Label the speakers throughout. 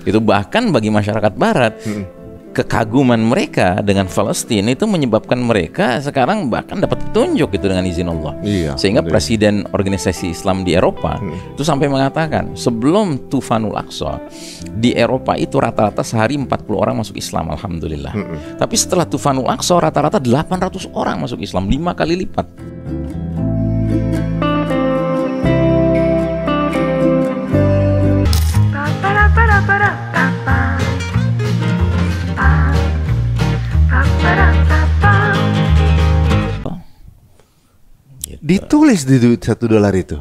Speaker 1: Itu bahkan bagi masyarakat Barat, kekaguman mereka dengan Palestina itu menyebabkan mereka sekarang bahkan dapat petunjuk gitu dengan izin Allah.
Speaker 2: Iya,
Speaker 1: Sehingga presiden organisasi Islam di Eropa itu sampai mengatakan sebelum Tufanul Aqsa di Eropa itu rata-rata sehari 40 orang masuk Islam, alhamdulillah. Tapi setelah Tufanul Aqsa rata-rata 800 orang masuk Islam, 5 kali lipat.
Speaker 2: Ditulis di duit $1 itu.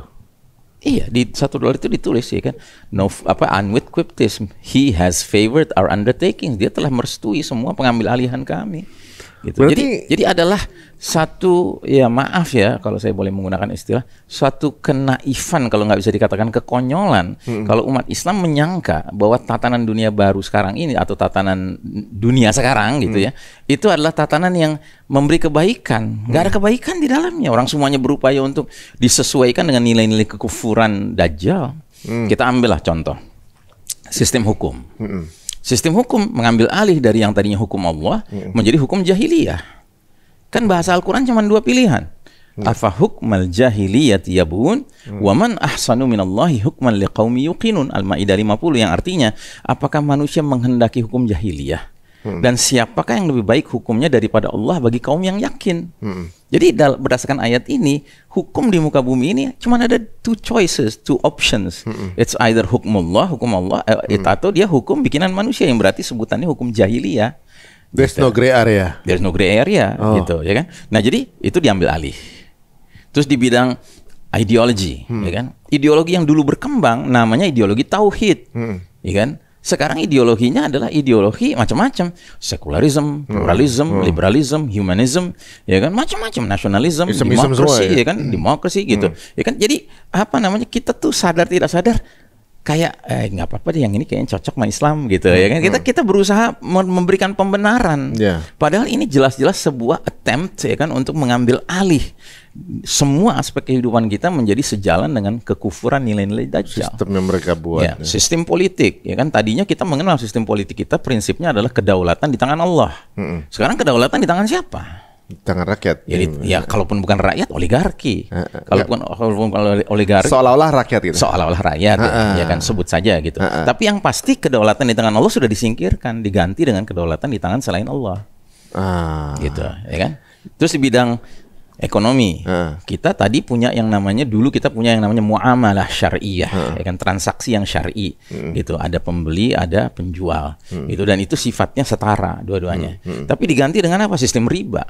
Speaker 1: Iya, di $1 itu ditulis ya kan. No, unwit quiptism. He has favored our undertaking. Dia telah merestui semua pengambil alihan kami. Gitu.
Speaker 2: Berarti,
Speaker 1: jadi adalah satu, ya maaf ya kalau saya boleh menggunakan istilah, suatu kenaifan kalau nggak bisa dikatakan kekonyolan. Kalau umat Islam menyangka bahwa tatanan dunia baru sekarang ini atau tatanan dunia sekarang gitu ya, itu adalah tatanan yang memberi kebaikan. Nggak ada kebaikan di dalamnya. Orang semuanya berupaya untuk disesuaikan dengan nilai-nilai kekufuran Dajjal. Kita ambillah contoh sistem hukum. Sistem hukum mengambil alih dari yang tadinya hukum Allah menjadi hukum jahiliyah. Kan bahasa Al-Quran cuma 2 pilihan. Afa hukmal jahiliyati yabun wa man ahsanu minallahi hukman liqaumi yuqinun. Al-Maidah 50 yang artinya apakah manusia menghendaki hukum jahiliyah? Dan siapakah yang lebih baik hukumnya daripada Allah bagi kaum yang yakin? Jadi berdasarkan ayat ini, hukum di muka bumi ini cuma ada 2 choices, 2 options. It's either hukum Allah, atau dia hukum bikinan manusia yang berarti sebutannya hukum jahiliyah.
Speaker 2: There's no gray area.
Speaker 1: There's no gray area, gitu, ya kan? Nah, jadi itu diambil alih. Terus di bidang ideologi, ya kan? Ideologi yang dulu berkembang namanya ideologi tauhid, ya kan? Sekarang ideologinya adalah ideologi macam-macam, sekularisme, pluralisme, liberalisme, humanism, ya kan, macam-macam, nasionalisme, demokrasi, ya kan, demokrasi gitu, ya kan. Jadi apa namanya, kita tuh sadar tidak sadar kayak nggak apa-apa deh yang ini kayaknya cocok sama Islam gitu, ya kan. Kita berusaha memberikan pembenaran, padahal ini jelas-jelas sebuah attempt, ya kan, untuk mengambil alih semua aspek kehidupan kita menjadi sejalan dengan kekufuran nilai-nilai Dajjal.
Speaker 2: Sistem yang mereka buat.
Speaker 1: Ya, sistem politik, ya kan. Tadinya kita mengenal sistem politik kita prinsipnya adalah kedaulatan di tangan Allah. Sekarang kedaulatan di tangan siapa?
Speaker 2: Di tangan rakyat.
Speaker 1: Ya, kalaupun bukan rakyat, oligarki. Kalaupun oligarki,
Speaker 2: seolah-olah rakyat gitu.
Speaker 1: Seolah-olah rakyat, ya kan, sebut saja gitu. Tapi yang pasti kedaulatan di tangan Allah sudah disingkirkan, diganti dengan kedaulatan di tangan selain Allah. Gitu, ya kan. Terus di bidang ekonomi, kita tadi punya yang namanya, dulu kita punya yang namanya muamalah syariah, ya kan, transaksi yang syar'i, gitu. Ada pembeli, ada penjual, gitu, dan itu sifatnya setara dua-duanya. Tapi diganti dengan apa? Sistem riba.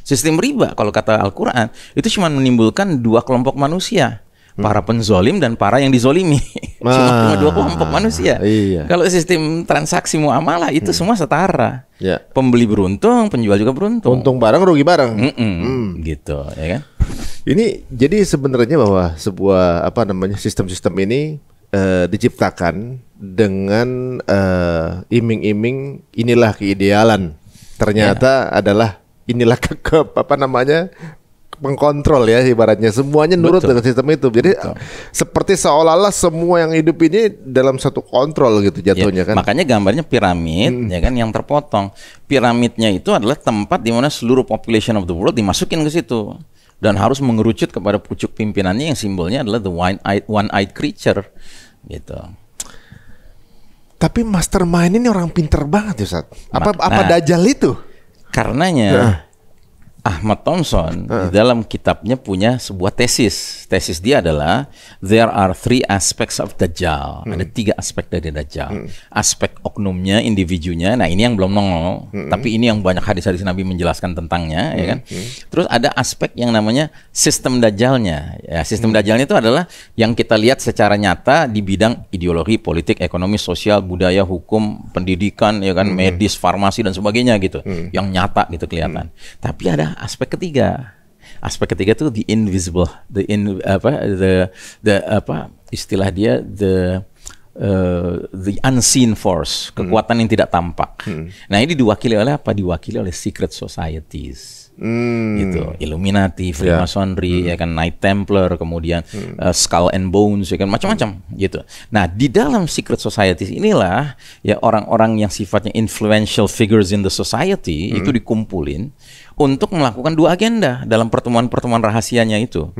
Speaker 1: Sistem riba kalau kata Al-Quran itu cuma menimbulkan 2 kelompok manusia, para penzolim dan para yang dizolimi. Cuma 2 kelompok manusia. Kalau sistem transaksi muamalah itu semua setara. Pembeli beruntung, penjual juga beruntung.
Speaker 2: Untung bareng, rugi bareng.
Speaker 1: Gitu, ya kan?
Speaker 2: Ini jadi sebenarnya bahwa sebuah sistem-sistem ini diciptakan dengan iming-iming inilah keidealan. Ternyata adalah inilah mengkontrol, ya, ibaratnya semuanya nurut dengan sistem itu. Jadi seperti seolah-olah semua yang hidup ini dalam satu kontrol gitu jatuhnya, kan.
Speaker 1: Makanya gambarnya piramid, ya kan, yang terpotong. Piramidnya itu adalah tempat di mana seluruh population of the world dimasukin ke situ dan harus mengerucut kepada pucuk pimpinannya yang simbolnya adalah the one-eyed creature, gitu.
Speaker 2: Tapi mastermind ini orang pinter banget ya, Ustaz. Apa Dajjal itu?
Speaker 1: Karenanya Ahmad Thompson di dalam kitabnya punya sebuah tesis. Tesis dia adalah there are 3 aspects of Dajjal. Ada 3 aspek dari Dajjal. Aspek oknumnya, individunya. Nah, ini yang belum nongol. Tapi ini yang banyak hadis-hadis Nabi menjelaskan tentangnya, ya kan. Terus ada aspek yang namanya sistem Dajjalnya. Ya, sistem Dajjalnya itu adalah yang kita lihat secara nyata di bidang ideologi, politik, ekonomi, sosial, budaya, hukum, pendidikan, ya kan, medis, farmasi dan sebagainya gitu. Yang nyata gitu kelihatan. Tapi ada aspek ketiga. Aspek ketiga itu the invisible, istilah dia the unseen force, kekuatan yang tidak tampak. Nah, ini diwakili oleh apa? Diwakili oleh secret societies. gitu, Illuminati, Freemasonry, ya kan, Knight Templar, kemudian Skull and Bones, ya kan, macam-macam gitu. Nah, di dalam secret societies inilah ya orang-orang yang sifatnya influential figures in the society itu dikumpulin untuk melakukan dua agenda dalam pertemuan-pertemuan rahasianya itu.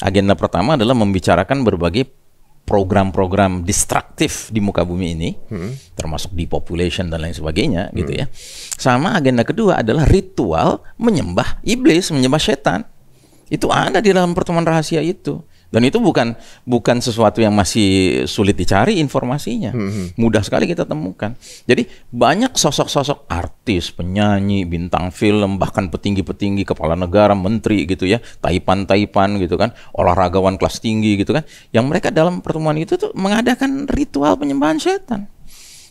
Speaker 1: Agenda pertama adalah membicarakan berbagai program-program destruktif di muka bumi ini, termasuk depopulation dan lain sebagainya, gitu ya. Sama agenda kedua adalah ritual menyembah iblis, menyembah setan. Itu ada di dalam pertemuan rahasia itu. Dan itu bukan sesuatu yang masih sulit dicari informasinya. Mudah sekali kita temukan. Jadi banyak sosok-sosok artis, penyanyi, bintang film, bahkan petinggi-petinggi, kepala negara, menteri gitu ya, taipan-taipan gitu kan, olahragawan kelas tinggi gitu kan, yang mereka dalam pertemuan itu tuh mengadakan ritual penyembahan setan.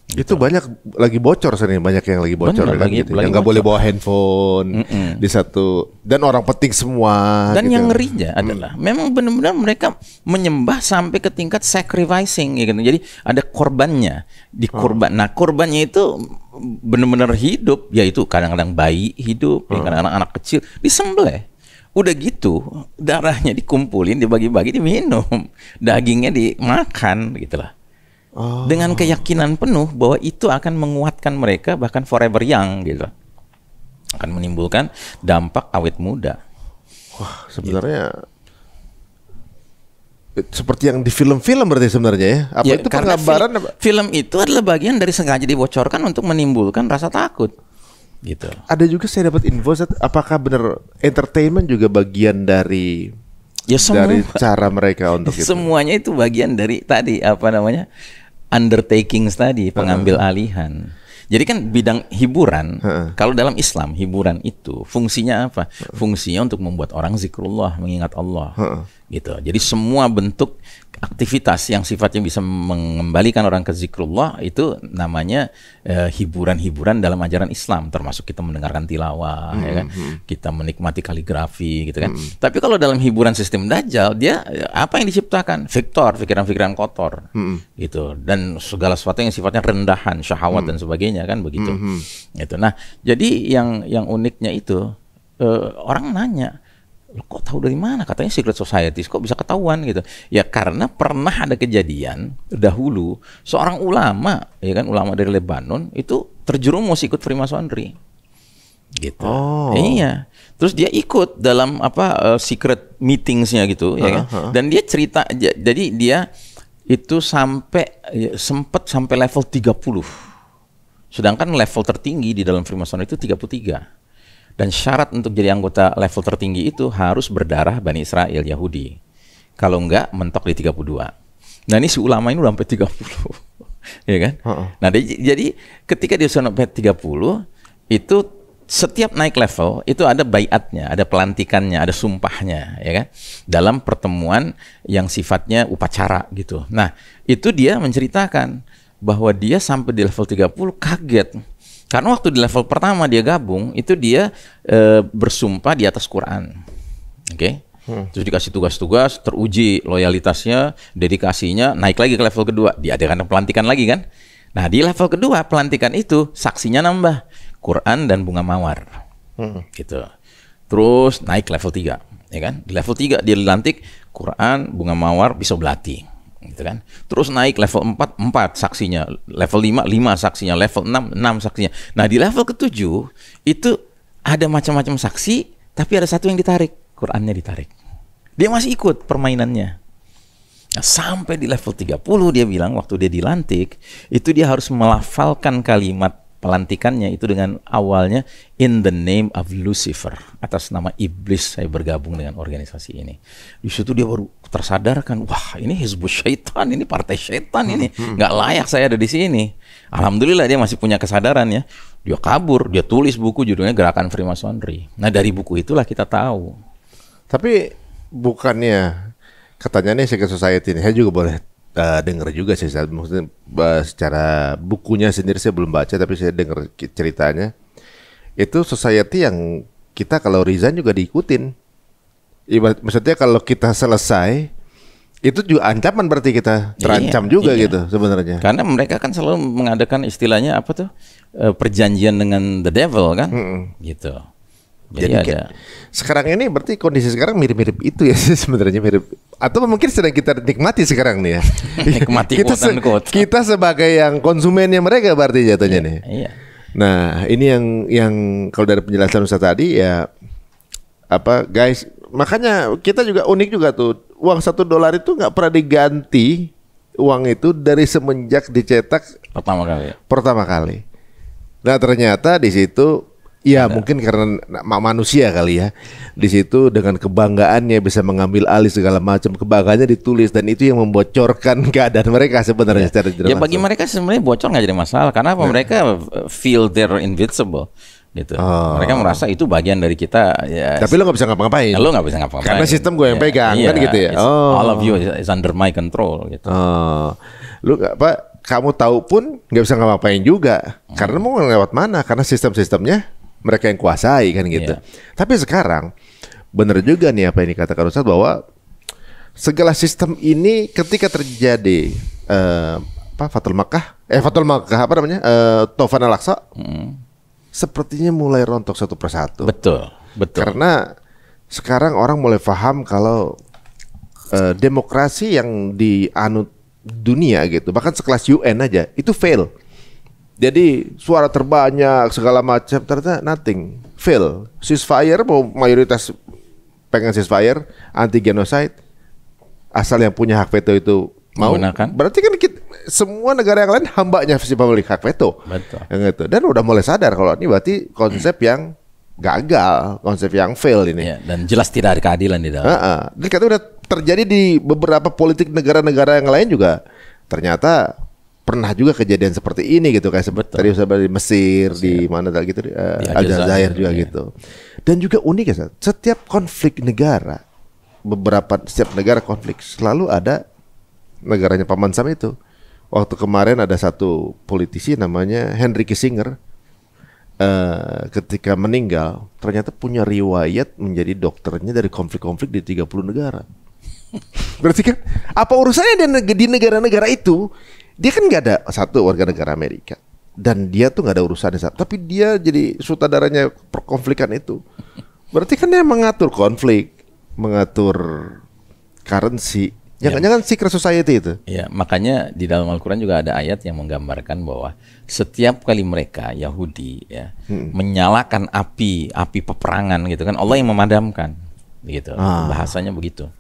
Speaker 2: Itu banyak lagi bocor sini, banyak yang lagi bocor.
Speaker 1: Bener,
Speaker 2: kan, gitu. Yang nggak boleh bawa handphone di satu, dan orang penting semua.
Speaker 1: Dan
Speaker 2: gitu.
Speaker 1: yang ngerinya adalah memang benar-benar mereka menyembah sampai ke tingkat sacrificing, gitu. Jadi ada korbannya di korban. Nah, korbannya itu benar-benar hidup, yaitu kadang-kadang bayi hidup, kadang-kadang anak kecil disembelih. Udah gitu darahnya dikumpulin, dibagi-bagi, diminum, dagingnya dimakan, gitulah. Dengan keyakinan penuh bahwa itu akan menguatkan mereka bahkan forever young gitu, akan menimbulkan dampak awet muda.
Speaker 2: Wah, sebenarnya seperti yang di film-film berarti sebenarnya ya? Apa itu penggambaran?
Speaker 1: Film itu adalah bagian dari sengaja dibocorkan untuk menimbulkan rasa takut. Gitu.
Speaker 2: Ada juga saya dapat info, apakah benar entertainment juga bagian dari dari cara mereka untuk itu?
Speaker 1: Semuanya itu bagian dari tadi apa namanya? Undertakings tadi, pengambil alihan. Jadi kan bidang hiburan, kalau dalam Islam hiburan itu fungsinya apa? Fungsinya untuk membuat orang zikrullah, mengingat Allah. Gitu. Jadi semua bentuk aktivitas yang sifatnya bisa mengembalikan orang ke zikrullah itu namanya hiburan-hiburan dalam ajaran Islam, termasuk kita mendengarkan tilawah, ya kan? Kita menikmati kaligrafi, gitu kan. Tapi kalau dalam hiburan sistem Dajjal, dia apa yang diciptakan? Vektor, pikiran-pikiran kotor, gitu. Dan segala sesuatu yang sifatnya rendahan, syahwat dan sebagainya, kan begitu. Gitu. Nah, jadi yang uniknya itu orang nanya, kok tahu dari mana? Katanya secret societies, kok bisa ketahuan gitu? Ya karena pernah ada kejadian dahulu seorang ulama, ya kan, ulama dari Lebanon itu terjerumus ikut Freemasonry, gitu. Iya. Terus dia ikut dalam secret meetingsnya gitu, ya kan? Dan dia cerita, jadi dia itu sempat sampai level 30. Sedangkan level tertinggi di dalam Freemasonry itu 33. Dan syarat untuk jadi anggota level tertinggi itu harus berdarah Bani Israel, Yahudi. Kalau enggak, mentok di 32. Nah ini si ulama ini udah sampai 30. Ya kan? Nah jadi ketika dia sudah sampai 30, itu setiap naik level, itu ada baiatnya, ada pelantikannya, ada sumpahnya, ya kan? Dalam pertemuan yang sifatnya upacara gitu. Nah itu dia menceritakan bahwa dia sampai di level 30 kaget. Karena waktu di level pertama dia gabung, itu dia bersumpah di atas Quran. Oke? Terus dikasih tugas-tugas, teruji loyalitasnya, dedikasinya, naik lagi ke level kedua, diadakan pelantikan lagi kan. Nah di level kedua pelantikan itu saksinya nambah, Quran dan bunga mawar. Gitu. Terus naik level 3, ya kan? Di level 3 dia dilantik, Quran, bunga mawar, pisau belati. Gitu kan. Terus naik level 4 saksinya, level 5 saksinya, level 6 saksinya. Nah di level ke-7 itu ada macam-macam saksi, tapi ada satu yang ditarik, Qurannya ditarik. Dia masih ikut permainannya. Nah, sampai di level 30 dia bilang waktu dia dilantik itu dia harus melafalkan kalimat pelantikannya itu dengan awalnya in the name of Lucifer, atas nama iblis saya bergabung dengan organisasi ini. Di situ dia baru tersadarkan, wah ini hizbus syaitan, ini partai syaitan, ini nggak layak saya ada di sini. Alhamdulillah dia masih punya kesadaran ya. Dia kabur, dia tulis buku judulnya Gerakan Freemasonry. Nah dari buku itulah kita tahu.
Speaker 2: Tapi bukannya katanya nih secret society ini, saya juga boleh dengar juga sih, maksudnya secara bukunya sendiri saya belum baca, tapi saya dengar ceritanya itu society yang kita kalau resign juga diikutin. Maksudnya kalau kita selesai itu juga ancaman, berarti kita terancam juga gitu sebenarnya.
Speaker 1: Karena mereka kan selalu mengadakan istilahnya apa tuh perjanjian dengan the devil kan, gitu. Jadi ada.
Speaker 2: Sekarang ini berarti kondisi sekarang mirip-mirip itu ya sebenarnya mirip. Atau mungkin sedang kita nikmati sekarang nih ya.
Speaker 1: Nikmati quote-unquote.
Speaker 2: Kita sebagai yang konsumennya mereka berarti jatuhnya nih.
Speaker 1: Iya.
Speaker 2: Nah ini yang kalau dari penjelasan Ustaz tadi ya apa guys, makanya kita juga unik juga tuh, uang $1 itu nggak pernah diganti uang itu dari semenjak dicetak pertama kali. Nah ternyata di situ ya mungkin karena manusia kali ya, di situ dengan kebanggaannya bisa mengambil alih segala macam, kebanggaannya ditulis, dan itu yang membocorkan keadaan mereka sebenarnya secara tidak
Speaker 1: ya, bagi mereka sebenarnya bocor nggak jadi masalah karena apa? Mereka feel they're invincible gitu. Mereka merasa itu bagian dari kita ya.
Speaker 2: Tapi lo nggak bisa ngapa-ngapain.
Speaker 1: Lo nggak bisa ngapa-ngapain
Speaker 2: karena sistem gue yang pegang kan gitu ya.
Speaker 1: All of you is under my control gitu.
Speaker 2: Lu apa? Kamu tahu pun nggak bisa ngapa-ngapain juga karena mau lewat mana? Karena sistemnya mereka yang kuasai kan gitu. Tapi sekarang benar juga nih apa yang dikatakan Ustaz bahwa segala sistem ini ketika terjadi Fathul Makkah apa namanya? Taufan Al-Aqsa sepertinya mulai rontok satu persatu.
Speaker 1: Betul.
Speaker 2: Karena sekarang orang mulai paham kalau demokrasi yang dianut dunia gitu, bahkan sekelas UN aja itu fail. Jadi suara terbanyak segala macam ternyata nothing, fail. Ceasefire mau mayoritas pengen ceasefire, anti genocide, asal yang punya hak veto itu mau
Speaker 1: menggunakan.
Speaker 2: Berarti kan semua negara yang lain hambanya si pemilik hak veto.
Speaker 1: Betul.
Speaker 2: Yang itu. Dan udah mulai sadar kalau ini berarti konsep yang gagal, konsep yang fail ini.
Speaker 1: Ya, dan jelas tidak ada keadilan di dalam.
Speaker 2: Dan kata udah terjadi di beberapa politik negara-negara yang lain juga. Ternyata pernah juga kejadian seperti ini gitu, kayak tadi di Mesir, di mana gitu, di Aljazair juga gitu. Dan juga unik ya, setiap konflik negara, setiap negara konflik selalu ada negaranya Paman Sam itu. Waktu kemarin ada satu politisi namanya Henry Kissinger, ketika meninggal ternyata punya riwayat menjadi dokternya dari konflik-konflik di 30 negara. Berarti kan apa urusannya di negara-negara itu? Dia kan nggak ada satu warga negara Amerika dan dia tuh nggak ada urusannya, tapi dia jadi sutradaranya perkonflikan itu. Berarti kan dia mengatur konflik, mengatur currency. Jangan-jangan secret society itu.
Speaker 1: Ya, makanya di dalam Al-Quran juga ada ayat yang menggambarkan bahwa setiap kali mereka Yahudi ya menyalakan api peperangan gitu kan, Allah yang memadamkan, gitu. Bahasanya begitu,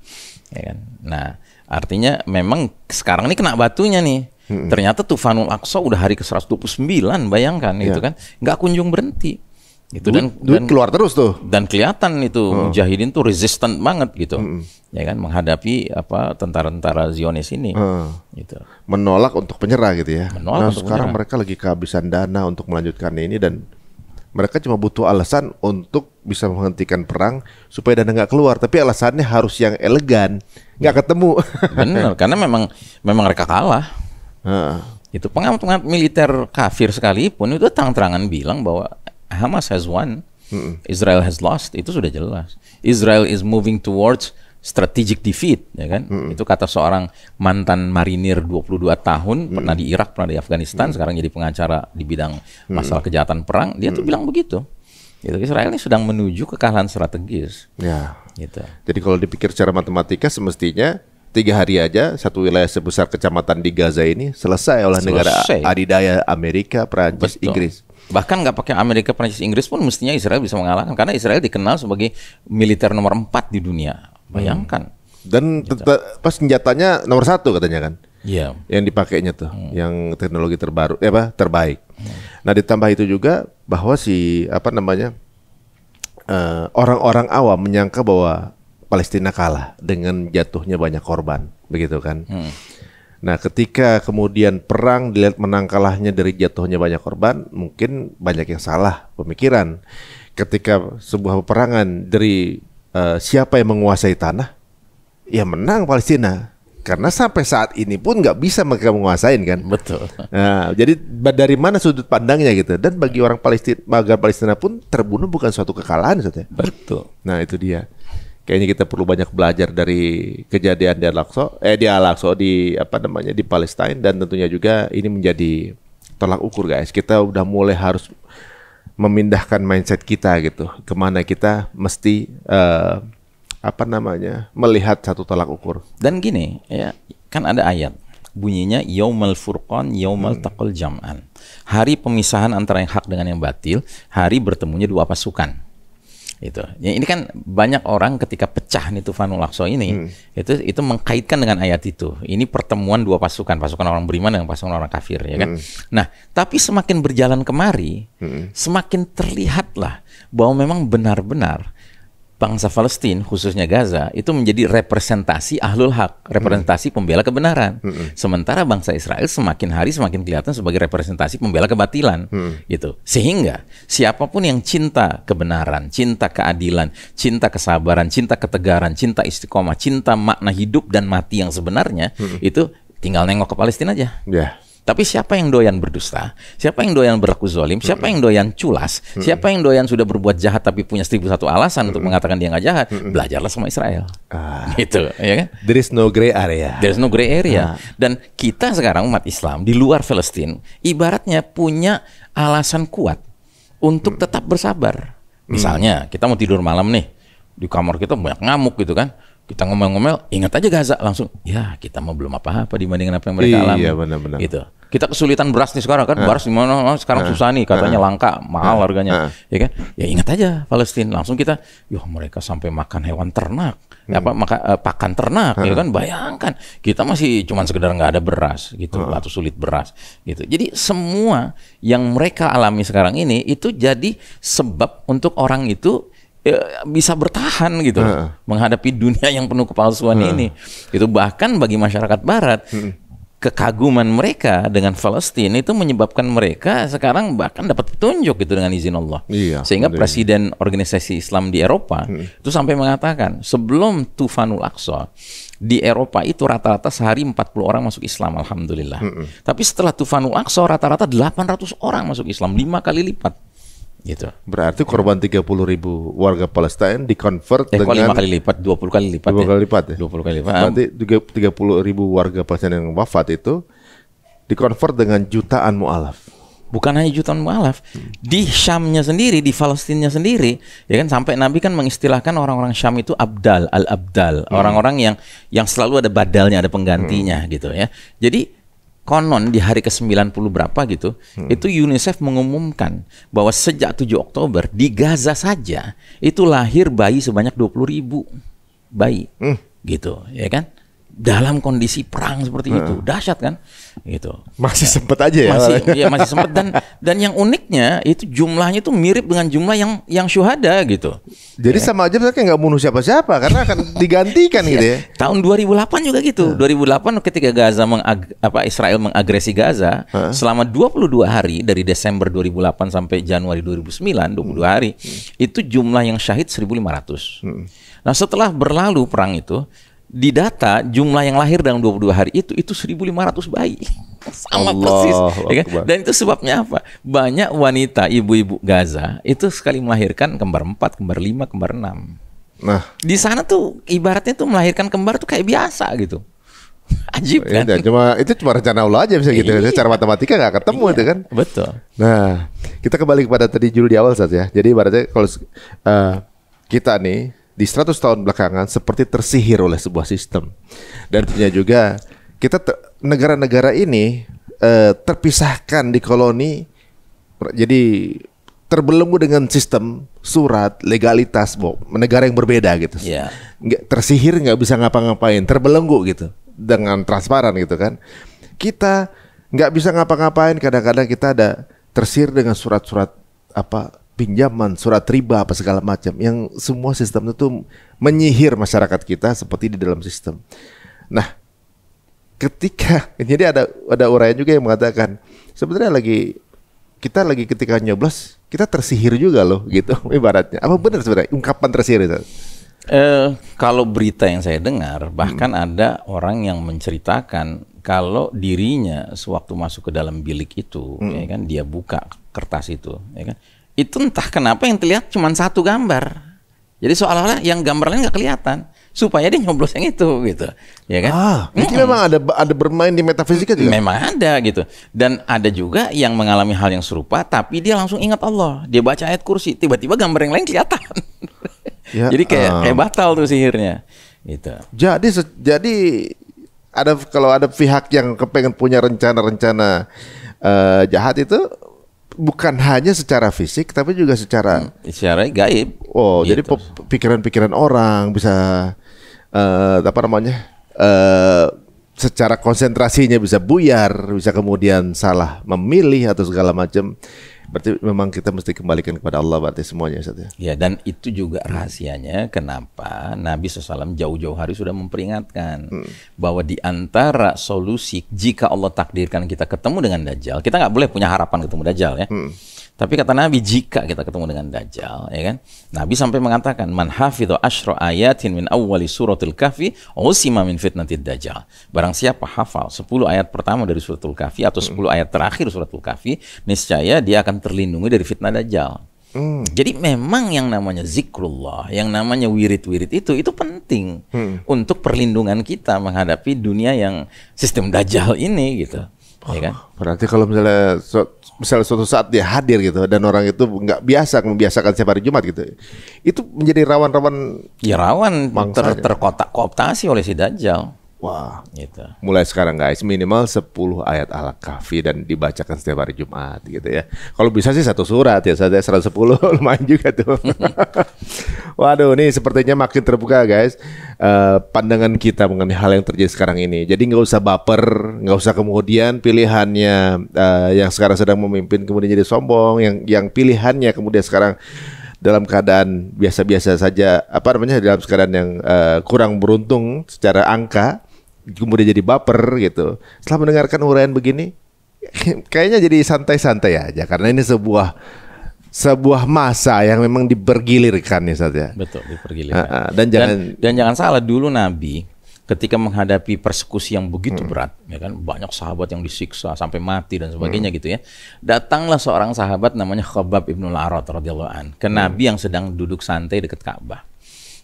Speaker 1: ya kan. Nah, artinya memang sekarang ini kena batunya nih. Ternyata Tufanul Aqsa udah hari ke-129, bayangkan itu kan, nggak kunjung berhenti. Gitu. Dan
Speaker 2: keluar terus tuh.
Speaker 1: Dan kelihatan itu mujahidin tuh resistant banget gitu. Ya kan, menghadapi tentara-tentara Zionis ini. Gitu.
Speaker 2: Menolak untuk menyerah gitu ya. Sekarang
Speaker 1: menyerah.
Speaker 2: mereka lagi kehabisan dana untuk melanjutkan ini dan mereka cuma butuh alasan untuk bisa menghentikan perang supaya dana nggak keluar, tapi alasannya harus yang elegan, nggak ketemu.
Speaker 1: Benar, karena memang mereka kalah. Itu pengamat militer kafir sekalipun itu terang-terangan bilang bahwa Hamas has won, Israel has lost. Itu sudah jelas. Israel is moving towards strategic defeat, ya kan? Itu kata seorang mantan marinir 22 tahun, pernah di Irak, pernah di Afghanistan, sekarang jadi pengacara di bidang masalah kejahatan perang. Dia tuh bilang begitu. Gitu. Israel ini sedang menuju kekalahan strategis.
Speaker 2: Ya.
Speaker 1: Gitu.
Speaker 2: Jadi kalau dipikir secara matematika semestinya 3 hari aja satu wilayah sebesar kecamatan di Gaza ini selesai oleh negara adidaya Amerika, Prancis, Inggris. Bahkan
Speaker 1: nggak pakai Amerika, Prancis, Inggris pun mestinya Israel bisa mengalahkan, karena Israel dikenal sebagai militer nomor 4 di dunia. Bayangkan.
Speaker 2: Dan pas senjatanya nomor 1 katanya kan.
Speaker 1: Iya.
Speaker 2: Yang dipakainya tuh, yang teknologi terbaru, terbaik. Nah ditambah itu juga bahwa orang-orang awam menyangka bahwa Palestina kalah dengan jatuhnya banyak korban, begitu kan? Nah, ketika kemudian perang dilihat menang kalahnya dari jatuhnya banyak korban, mungkin banyak yang salah pemikiran. Ketika sebuah peperangan dari siapa yang menguasai tanah, ya menang Palestina. Karena sampai saat ini pun nggak bisa mereka menguasain kan?
Speaker 1: Betul.
Speaker 2: Nah, jadi dari mana sudut pandangnya gitu? Dan bagi orang Palestina pun terbunuh bukan suatu kekalahan, saudara.
Speaker 1: Betul.
Speaker 2: Nah itu dia. Kayaknya kita perlu banyak belajar dari kejadian di Al-Aqsa di Palestina, dan tentunya juga ini menjadi tolak ukur guys. Kita udah mulai harus memindahkan mindset kita gitu, kemana kita mesti melihat satu tolak ukur.
Speaker 1: Dan gini ya, kan ada ayat bunyinya yaumal furqan yaumal taqal jam'an. Hari pemisahan antara yang hak dengan yang batil, hari bertemunya dua pasukan. Itu. Ya, ini kan banyak orang ketika pecah nih Tufanul Aqsa ini, itu mengkaitkan dengan ayat itu. Ini pertemuan dua pasukan orang beriman dengan pasukan orang kafir, ya kan? Nah, tapi semakin berjalan kemari, semakin terlihatlah bahwa memang benar-benar bangsa Palestina, khususnya Gaza, itu menjadi representasi ahlul haq, representasi pembela kebenaran. Sementara bangsa Israel semakin hari semakin kelihatan sebagai representasi pembela kebatilan. Gitu. Sehingga siapapun yang cinta kebenaran, cinta keadilan, cinta kesabaran, cinta ketegaran, cinta istiqomah, cinta makna hidup dan mati yang sebenarnya, itu tinggal nengok ke Palestina aja.
Speaker 2: Yeah.
Speaker 1: Tapi siapa yang doyan berdusta, siapa yang doyan berlaku zalim, siapa yang doyan culas, siapa yang doyan sudah berbuat jahat tapi punya 1001 alasan untuk mengatakan dia nggak jahat, belajarlah sama Israel. Gitu, ya kan?
Speaker 2: There is no gray area.
Speaker 1: There is no gray area. Dan kita sekarang umat Islam di luar Palestina, ibaratnya punya alasan kuat untuk tetap bersabar. Misalnya kita mau tidur malam nih, di kamar kita banyak ngamuk gitu kan. Kita ngomel-ngomel, ingat aja Gaza langsung. Ya, kita mah belum apa-apa dibandingkan apa yang mereka alami.
Speaker 2: Iya, benar-benar.
Speaker 1: Gitu. Kita kesulitan beras nih sekarang kan, beras di mana sekarang susah nih, katanya langka, mahal harganya. Ya kan? Ya ingat aja Palestina, langsung kita, mereka sampai makan hewan ternak, pakan ternak, ya kan? Bayangkan, kita masih cuma sekedar nggak ada beras gitu, atau sulit beras gitu. Jadi semua yang mereka alami sekarang ini itu jadi sebab untuk orang itu bisa bertahan gitu menghadapi dunia yang penuh kepalsuan ini. Itu bahkan bagi masyarakat Barat kekaguman mereka dengan Palestina itu menyebabkan mereka sekarang bahkan dapat petunjuk gitu dengan izin Allah. Sehingga presiden organisasi Islam di Eropa itu sampai mengatakan sebelum Tufanul Aqsa di Eropa itu rata-rata sehari 40 orang masuk Islam, alhamdulillah. Tapi setelah Tufanul Aqsa rata-rata 800 orang masuk Islam, 5 kali lipat. Gitu.
Speaker 2: Berarti korban 30.000 warga Palestina dikonvert dengan
Speaker 1: 5 kali lipat, 20 kali lipat.
Speaker 2: 20 kali lipat ya?
Speaker 1: 20 kali lipat.
Speaker 2: Berarti 30.000 warga Palestina yang wafat itu dikonvert dengan jutaan mu'alaf.
Speaker 1: Bukan hanya jutaan mu'alaf, di Syamnya sendiri, di Palestina sendiri, ya kan, sampai Nabi kan mengistilahkan orang-orang Syam itu abdal, al-abdal, orang-orang yang selalu ada badalnya, ada penggantinya gitu ya. Jadi konon di hari ke-90 berapa gitu, itu UNICEF mengumumkan bahwa sejak 7 Oktober di Gaza saja itu lahir bayi sebanyak 20.000 bayi, gitu, ya kan? Dalam kondisi perang seperti itu, dahsyat kan? Gitu.
Speaker 2: Masih sempet aja ya?
Speaker 1: Masih sempet, dan yang uniknya itu jumlahnya itu mirip dengan jumlah yang syuhada gitu.
Speaker 2: Jadi sama aja mereka nggak bunuh siapa-siapa karena akan digantikan gitu ya.
Speaker 1: Tahun 2008 juga gitu. 2008 ketika Israel mengagresi Gaza, selama 22 hari dari Desember 2008 sampai Januari 2009, 22 hari, itu jumlah yang syahid 1.500. Nah, setelah berlalu perang itu, di data jumlah yang lahir dalam 22 hari itu 1.500 bayi. Sama persis, ya kan? Dan itu sebabnya apa? Banyak wanita, ibu-ibu Gaza itu sekali melahirkan kembar 4, kembar 5, kembar 6. Nah, di sana tuh ibaratnya tuh melahirkan kembar tuh kayak biasa gitu. Ajib kan?
Speaker 2: Itu cuma rencana Allah aja bisa gitu. Secara matematika nggak ketemu itu kan?
Speaker 1: Betul.
Speaker 2: Nah, kita kembali kepada tadi judul di awal saja. Jadi ibaratnya kalau kita nih di 100 tahun belakangan seperti tersihir oleh sebuah sistem. Dan tentunya juga kita negara-negara ini terpisahkan di koloni, jadi terbelenggu dengan sistem surat legalitas, negara yang berbeda gitu. Nggak tersihir, nggak bisa ngapa-ngapain, terbelenggu gitu dengan transparan gitu kan. Kita nggak bisa ngapa-ngapain, kadang-kadang kita ada tersihir dengan surat-surat pinjaman, surat riba apa segala macam, yang semua sistem itu menyihir masyarakat kita seperti di dalam sistem. Nah, jadi ada uraian juga yang mengatakan sebenarnya kita lagi ketika nyoblos kita tersihir juga loh gitu ibaratnya. Apa benar sebenarnya ungkapan tersihir itu?
Speaker 1: Kalau berita yang saya dengar, bahkan ada orang yang menceritakan kalau dirinya sewaktu masuk ke dalam bilik itu, ya kan, dia buka kertas itu, ya kan, itu entah kenapa yang terlihat cuma satu gambar. Jadi seolah-olah yang gambar lain nggak kelihatan. supaya dia nyoblos yang itu gitu, ya kan?
Speaker 2: Jadi memang ada bermain di metafisika juga.
Speaker 1: Memang ada gitu. Dan ada juga yang mengalami hal yang serupa tapi dia langsung ingat Allah. Dia baca ayat kursi, tiba-tiba gambar yang lain kelihatan.
Speaker 2: Ya,
Speaker 1: jadi kayak batal tuh sihirnya. Gitu.
Speaker 2: Jadi kalau ada pihak yang kepengen punya rencana-rencana jahat itu bukan hanya secara fisik tapi juga secara
Speaker 1: gaib.
Speaker 2: Oh,
Speaker 1: gitu.
Speaker 2: jadi pikiran-pikiran orang bisa secara konsentrasinya bisa buyar, bisa kemudian salah memilih atau segala macam. Berarti memang kita mesti kembalikan kepada Allah berarti semuanya, Ustaz ya.
Speaker 1: Ya, dan itu juga rahasianya kenapa Nabi SAW jauh-jauh hari sudah memperingatkan bahwa di antara solusi jika Allah takdirkan kita ketemu dengan Dajjal, kita nggak boleh punya harapan ketemu Dajjal ya. Tapi kata Nabi, jika kita ketemu dengan Dajjal, ya kan? Nabi sampai mengatakan, man hafidhu asyra ayatin min awwali suratul kahfi usima min fitnatid Dajjal. Barang siapa hafal 10 ayat pertama dari suratul kahfi atau 10 ayat terakhir suratul kahfi, niscaya dia akan terlindungi dari fitnah Dajjal. Jadi memang yang namanya zikrullah, yang namanya wirid-wirid itu penting untuk perlindungan kita menghadapi dunia yang sistem Dajjal ini gitu. Ya kan?
Speaker 2: Berarti kalau misalnya suatu saat dia hadir gitu dan orang itu nggak biasa membiasakan setiap hari Jumat gitu, itu menjadi rawan-rawan.
Speaker 1: Ya rawan terkooptasi oleh si Dajjal.
Speaker 2: Wah,
Speaker 1: gitu.
Speaker 2: Mulai sekarang guys, minimal 10 ayat Al-Kahfi dan dibacakan setiap hari Jumat gitu ya. Kalau bisa sih 1 surat ya, saya 110 lumayan juga tuh. Waduh, nih sepertinya makin terbuka guys pandangan kita mengenai hal yang terjadi sekarang ini. Jadi nggak usah baper, nggak usah kemudian pilihannya yang sekarang sedang memimpin kemudian jadi sombong, yang pilihannya kemudian sekarang dalam keadaan biasa-biasa saja, dalam keadaan yang kurang beruntung secara angka, kemudian jadi baper gitu. Setelah mendengarkan uraian begini, kayaknya jadi santai-santai aja karena ini sebuah masa yang memang dipergilirkan ya Ustaz ya.
Speaker 1: Betul, dipergilirkan.
Speaker 2: Dan
Speaker 1: jangan salah, dulu Nabi ketika menghadapi persekusi yang begitu berat, ya kan, banyak sahabat yang disiksa sampai mati dan sebagainya gitu ya. Datanglah seorang sahabat namanya Khabbab ibn al-Arat radhiyallahu an ke Nabi yang sedang duduk santai dekat Ka'bah.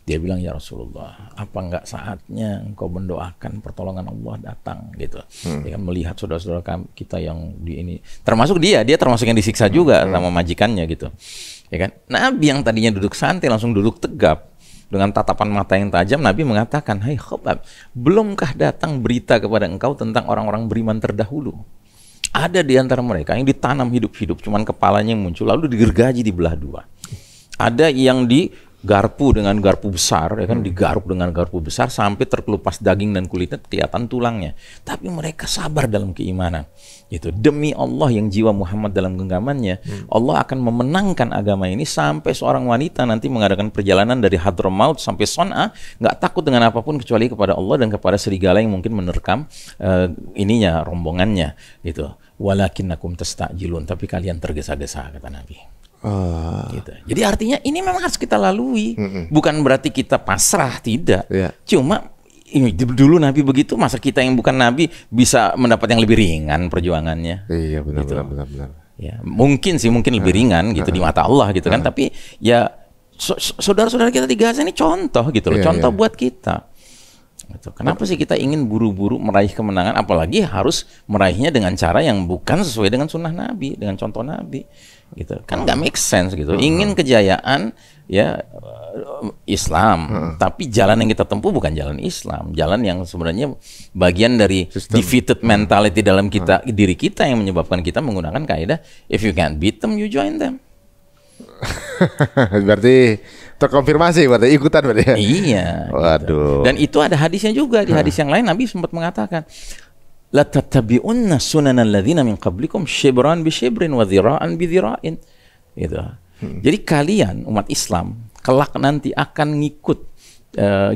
Speaker 1: Dia bilang, ya Rasulullah, apa enggak saatnya engkau mendoakan pertolongan Allah datang gitu. Ya kan, melihat saudara-saudara kita yang di ini, termasuk dia termasuk yang disiksa juga sama majikannya gitu. Ya kan? Nabi yang tadinya duduk santai langsung duduk tegap. Dengan tatapan mata yang tajam, Nabi mengatakan, hai Khabbab, belumkah datang berita kepada engkau tentang orang-orang beriman terdahulu? Ada di antara mereka yang ditanam hidup-hidup, cuman kepalanya yang muncul, lalu digergaji dibelah dua. Ada yang digarpu dengan garpu besar, ya kan, digaruk dengan garpu besar sampai terkelupas daging dan kulitnya, kelihatan tulangnya. Tapi mereka sabar dalam keimanan. Itu demi Allah yang jiwa Muhammad dalam genggamannya, Allah akan memenangkan agama ini sampai seorang wanita nanti mengadakan perjalanan dari Hadramaut sampai Son'a, nggak takut dengan apapun kecuali kepada Allah dan kepada serigala yang mungkin menerkam rombongannya. Gitu. Walakinnakum tasta'jilun, tapi kalian tergesa-gesa, kata Nabi. Gitu. Jadi artinya ini memang harus kita lalui, bukan berarti kita pasrah, tidak. Cuma ini dulu Nabi begitu, masa kita yang bukan Nabi bisa mendapat yang lebih ringan perjuangannya? Iya, benar, gitu. benar. Ya, mungkin lebih ringan gitu di mata Allah gitu kan. Tapi ya saudara-saudara kita di Gaza ini contoh gitu loh, contoh buat kita. Gitu. Kenapa sih kita ingin buru-buru meraih kemenangan, apalagi harus meraihnya dengan cara yang bukan sesuai dengan sunnah Nabi, dengan contoh Nabi, gitu kan? Nggak make sense gitu. Ingin kejayaan ya Islam, tapi jalan yang kita tempuh bukan jalan Islam, jalan yang sebenarnya bagian dari defeated mentality dalam diri kita yang menyebabkan kita menggunakan kaidah if you can't beat them, you join them.
Speaker 2: Berarti terkonfirmasi, berarti ikutan berarti ya?
Speaker 1: Iya.
Speaker 2: Waduh.
Speaker 1: Gitu. Dan itu ada hadisnya juga, di hadis yang lain Nabi sempat mengatakan, la tattabi'unna sunanal ladzina min qablikum shibran bi shibrin wa dhira'an bi dhira'in. Gitu. Jadi kalian umat Islam kelak nanti akan ngikut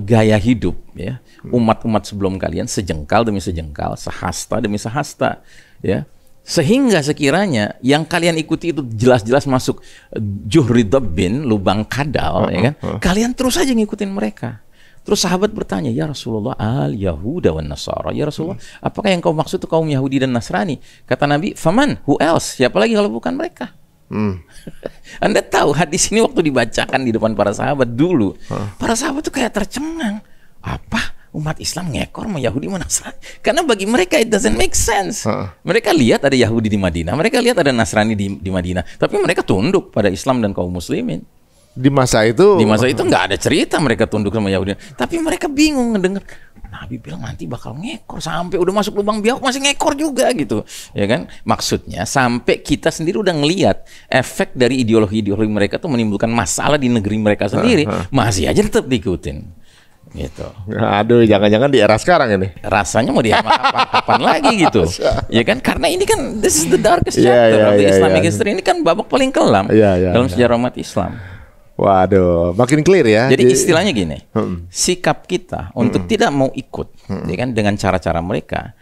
Speaker 1: gaya hidup ya umat-umat sebelum kalian, sejengkal demi sejengkal, sehasta demi sehasta, ya. Sehingga sekiranya yang kalian ikuti itu jelas-jelas masuk juhri dabbin, lubang kadal, ya kan? Kalian terus aja ngikutin mereka. Terus sahabat bertanya, ya Rasulullah, al-Yahuda wan Nasara. Ya Rasulullah, apakah yang kau maksud itu kaum Yahudi dan Nasrani? Kata Nabi, faman, who else? Siapa lagi kalau bukan mereka? Anda tahu hadis ini waktu dibacakan di depan para sahabat dulu, para sahabat tuh kayak tercengang. apa umat Islam ngekor mau Yahudi mau Nasrani? Karena bagi mereka it doesn't make sense. Mereka lihat ada Yahudi di Madinah, mereka lihat ada Nasrani di Madinah, tapi mereka tunduk pada Islam dan kaum muslimin.
Speaker 2: Di masa itu
Speaker 1: nggak ada cerita mereka tunduk sama Yahudi, tapi mereka bingung ngedenger Nabi bilang nanti bakal ngekor, sampai udah masuk lubang biawak masih ngekor juga gitu, ya kan? Maksudnya sampai kita sendiri udah ngelihat efek dari ideologi mereka tuh menimbulkan masalah di negeri mereka sendiri, masih aja tetap diikutin. Gitu.
Speaker 2: Aduh, jangan-jangan di era sekarang ini.
Speaker 1: Rasanya mau kapan lagi gitu. Ya kan? Karena ini kan this is the darkest chapter of the Islamic history. Ini kan babak paling kelam dalam sejarah umat Islam.
Speaker 2: Waduh, makin clear ya.
Speaker 1: Jadi istilahnya gini, sikap kita untuk tidak mau ikut, ya kan, dengan cara-cara mereka,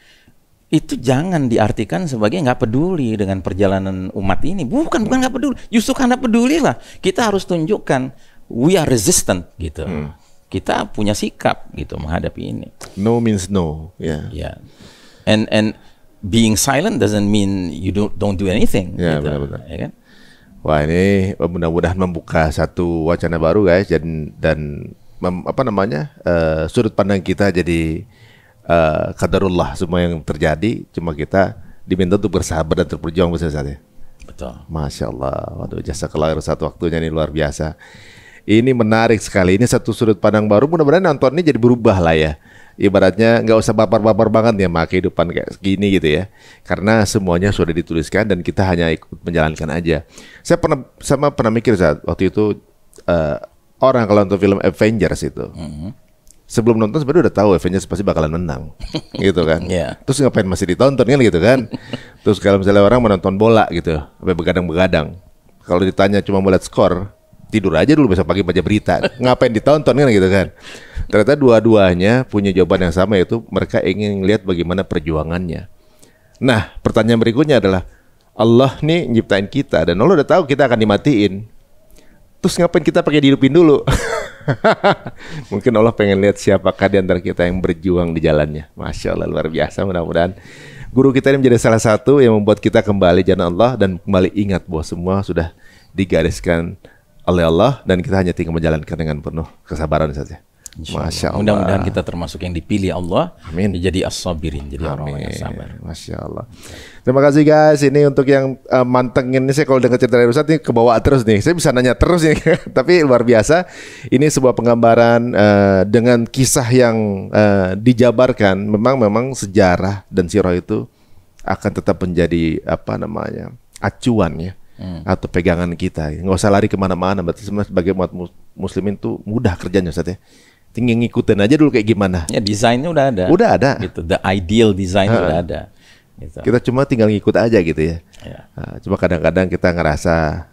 Speaker 1: itu jangan diartikan sebagai nggak peduli dengan perjalanan umat ini. Bukan nggak peduli. Justru karena peduli lah, kita harus tunjukkan we are resistant gitu. Kita punya sikap gitu menghadapi ini.
Speaker 2: No means no, ya.
Speaker 1: Yeah. And being silent doesn't mean you don't do anything.
Speaker 2: Ya,
Speaker 1: gitu.
Speaker 2: benar-benar.
Speaker 1: Ya kan?
Speaker 2: Wah, ini mudah-mudahan membuka satu wacana baru guys, dan sudut pandang kita jadi qadarullah, semua yang terjadi cuma kita diminta untuk bersabar dan terperjuang besar-besarnya.
Speaker 1: Betul.
Speaker 2: Masya Allah, waduh, jazakallah satu waktunya ini luar biasa. Ini menarik sekali. Ini satu sudut pandang baru. Mudah-mudahan nonton ini jadi berubah lah ya. Ibaratnya nggak usah baper-baper banget ya sama kehidupan kayak gini gitu ya. Karena semuanya sudah dituliskan dan kita hanya ikut menjalankan aja. Saya pernah mikir saat waktu itu orang kalau nonton film Avengers itu, sebelum nonton sebenarnya udah tahu Avengers pasti bakalan menang, gitu kan. Terus ngapain masih ditonton kan gitu kan. Terus kalau misalnya orang menonton bola gitu, sampai begadang-begadang, kalau ditanya cuma melihat skor, tidur aja dulu besok pagi baca berita. Ngapain ditonton kan gitu kan. Ternyata dua-duanya punya jawaban yang sama, yaitu mereka ingin lihat bagaimana perjuangannya. Nah, pertanyaan berikutnya adalah Allah nih nyiptain kita dan Allah udah tahu kita akan dimatiin. Terus ngapain kita pakai dihidupin dulu? Mungkin Allah pengen lihat siapakah di antara kita yang berjuang di jalannya. Masya Allah, luar biasa. Mudah-mudahan guru kita ini menjadi salah satu yang membuat kita kembali jalan Allah dan kembali ingat bahwa semua sudah digariskan oleh Allah dan kita hanya tinggal menjalankan dengan penuh kesabaran saja. Masya Allah.
Speaker 1: Mudah-mudahan kita termasuk yang dipilih Allah.
Speaker 2: Amin.
Speaker 1: Jadi as-sabirin, jadi orang-orang yang sabar.
Speaker 2: Masya Allah. Terima kasih guys. Ini untuk yang mantengin ini, saya kalau dengar cerita dari Ustadz ini kebawa terus nih. Saya bisa nanya terus nih. Tapi luar biasa. Ini sebuah penggambaran dengan kisah yang dijabarkan. Memang sejarah dan sirah itu akan tetap menjadi acuan ya. Atau pegangan kita, nggak usah lari kemana-mana. Berarti sebenarnya sebagai umat muslimin tuh mudah kerjanya Ustaz ya. Tinggal ngikutin aja dulu kayak gimana. Ya desainnya udah ada. Gitu, the ideal design udah ada. Gitu. Kita cuma tinggal ngikut aja gitu ya. Cuma kadang-kadang kita ngerasa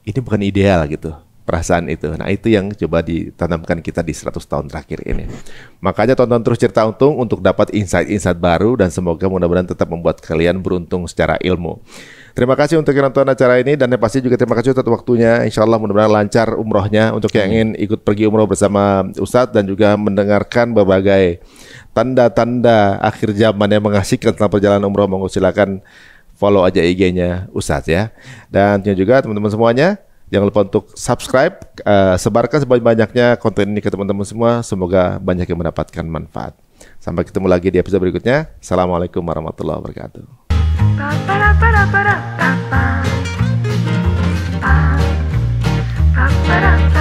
Speaker 2: ini bukan ideal gitu, perasaan itu. Nah itu yang coba ditanamkan kita di 100 tahun terakhir ini. Makanya tonton terus Cerita Untung untuk dapat insight-insight baru dan semoga mudah-mudahan tetap membuat kalian beruntung secara ilmu. Terima kasih untuk yang nonton acara ini dan yang pasti juga terima kasih atas waktunya. Insya Allah mudah-mudahan lancar umrohnya untuk yang ingin ikut pergi umroh bersama Ustadz dan juga mendengarkan berbagai tanda-tanda akhir zaman yang mengasihkan tentang perjalanan umroh. Monggo silakan follow aja IG-nya Ustadz ya. Dan juga teman-teman semuanya jangan lupa untuk subscribe, sebarkan sebanyak-banyaknya konten ini ke teman-teman semua. Semoga banyak yang mendapatkan manfaat. Sampai ketemu lagi di episode berikutnya. Assalamualaikum warahmatullahi wabarakatuh. Pa para para para pa pa pa pa para